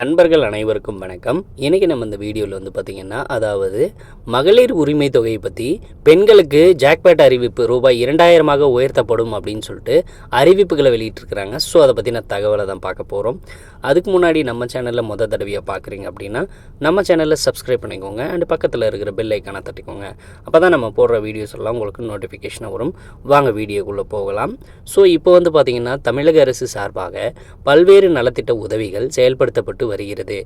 நண்பர்கள் அனைவருக்கும் வணக்கம். இன்றைக்கி நம்ம இந்த வீடியோவில் பார்த்திங்கன்னா, அதாவது மகளிர் உரிமை தொகையை பற்றி பெண்களுக்கு ஜாக்பாட் அறிவிப்பு ரூபாய் 2000 உயர்த்தப்படும் அப்படின்னு சொல்லிட்டு அறிவிப்புகளை வெளியிட்டிருக்கிறாங்க. ஸோ அதை பற்றின தகவலை தான் பார்க்க போகிறோம். அதுக்கு முன்னாடி நம்ம சேனலில் தடவையாக பார்க்குறீங்க அப்படின்னா நம்ம சேனலில் சப்ஸ்கிரைப் பண்ணிக்கோங்க. அண்ட் பக்கத்தில் இருக்கிற பெல் ஐக்கானை தட்டிக்கோங்க. அப்போ தான் நம்ம போடுற வீடியோஸ் எல்லாம் உங்களுக்கு நோட்டிஃபிகேஷன் வரும். வாங்க வீடியோக்குள்ளே போகலாம். ஸோ இப்போ பார்த்திங்கன்னா தமிழக அரசு சார்பாக பல்வேறு நலத்திட்ட உதவிகள் செயல்படுத்தப்பட்டு வருகிறது.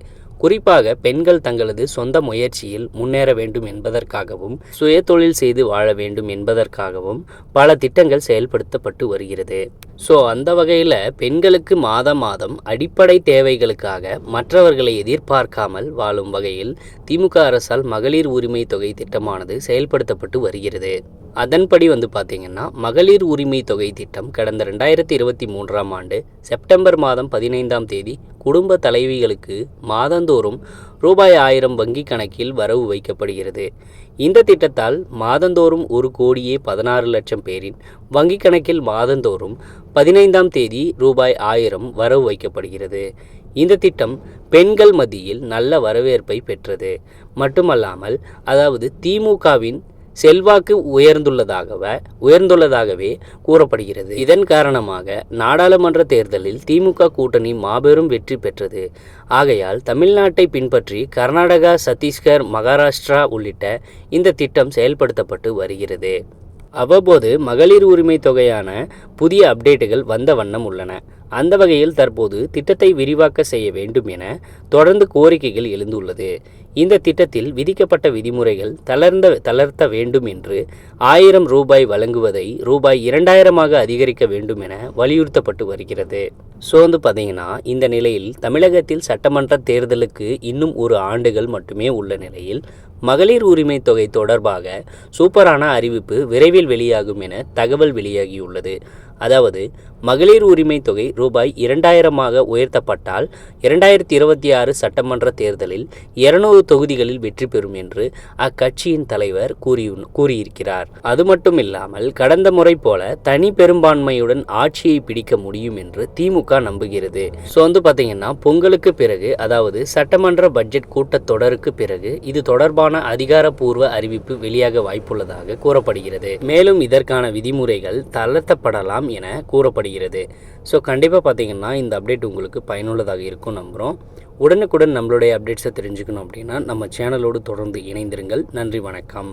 குறிப்பாக பெண்கள் தங்களது சொந்த முயற்சியில் முன்னேற வேண்டும் என்பதற்காகவும் சுய தொழில் செய்து வாழ வேண்டும் என்பதற்காகவும் பல திட்டங்கள் செயல்படுத்தப்பட்டு வருகிறது. ஸோ அந்த வகையில் பெண்களுக்கு மாதம் அடிப்படை தேவைகளுக்காக மற்றவர்களை எதிர்பார்க்காமல் வாழும் வகையில் திமுக அரசால் மகளிர் உரிமை தொகை திட்டமானது செயல்படுத்தப்பட்டு வருகிறது. அதன்படி பார்த்திங்கன்னா மகளிர் உரிமை தொகை திட்டம் கடந்த 2023ஆம் ஆண்டு செப்டம்பர் மாதம் 15ஆம் தேதி குடும்ப தலைவிகளுக்கு மாதந்தோறும் ரூபாய் 1000 வங்கி கணக்கில் வரவு வைக்கப்படுகிறது. இந்த திட்டத்தால் மாதந்தோறும் 1,16,00,000 பேரின் வங்கி கணக்கில் மாதந்தோறும் 15ஆம் தேதி ரூபாய் 1000 வரவு வைக்கப்படுகிறது. இந்த திட்டம் பெண்கள் மத்தியில் நல்ல வரவேற்பை பெற்றது. மட்டுமல்லாமல் அதாவது திமுகவின் செல்வாக்கு உயர்ந்துள்ளதாகவே கூறப்படுகிறது. இதன் காரணமாக நாடாளுமன்ற தேர்தலில் திமுக கூட்டணி மாபெரும் வெற்றி பெற்றது. ஆகையால் தமிழ்நாட்டை பின்பற்றி கர்நாடகா, சத்தீஸ்கர், மகாராஷ்டிரா உள்ளிட்ட இந்த திட்டம் செயல்படுத்தப்பட்டு வருகிறது. அவ்வப்போது மகளிர் உரிமை தொகையான புதிய அப்டேட்டுகள் வந்த வண்ணம் உள்ளன. அந்த வகையில் தற்போது திட்டத்தை விரிவாக்க செய்ய வேண்டும் என தொடர்ந்து கோரிக்கைகள் எழுந்துள்ளது. இந்த திட்டத்தில் விதிக்கப்பட்ட விதிமுறைகள் தளர்த்த வேண்டும் என்று 1000 ரூபாய் வழங்குவதை ரூபாய் 2000 அதிகரிக்க வேண்டும் என வலியுறுத்தப்பட்டு வருகிறது. ஸோ பார்த்தீங்கன்னா இந்த நிலையில் தமிழகத்தில் சட்டமன்ற தேர்தலுக்கு இன்னும் 1 ஆண்டுகள் மட்டுமே உள்ள நிலையில் மகளிர் உரிமை தொகை தொடர்பாக சூப்பரான அறிவிப்பு விரைவில் வெளியாகும் என தகவல் வெளியாகியுள்ளது. அதாவது மகளிர் உரிமை தொகை ரூபாய் 2000 உயர்த்தப்பட்டால் 2026 சட்டமன்ற தேர்தலில் 200 தொகுதிகளில் வெற்றி பெறும் என்று அக்கட்சியின் தலைவர் கூறியிருக்கிறார். அது மட்டும் இல்லாமல் கடந்த முறை போல தனி பெரும்பான்மையுடன் ஆட்சியை பிடிக்க முடியும் என்று திமுக நம்புகிறது. ஸோ பார்த்தீங்கன்னா பொங்கலுக்கு பிறகு அதாவது சட்டமன்ற பட்ஜெட் கூட்டத்தொடருக்கு பிறகு இது தொடர்பான அதிகாரப்பூர்வ அறிவிப்பு வெளியாக வாய்ப்புள்ளதாக கூறப்படுகிறது. மேலும் இதற்கான விதிமுறைகள் தளர்த்தப்படலாம் என கூறப்படுகிறது. ஸோ கண்டிப்பாக பார்த்தீங்கன்னா இந்த அப்டேட் உங்களுக்கு பயனுள்ளதாக இருக்கும் நம்புகிறோம். உடனுக்குடன் நம்மளுடைய அப்டேட்ஸை தெரிஞ்சுக்கணும் அப்படின்னா நம்ம சேனலோடு தொடர்ந்து இணைந்திருங்கள். நன்றி, வணக்கம்.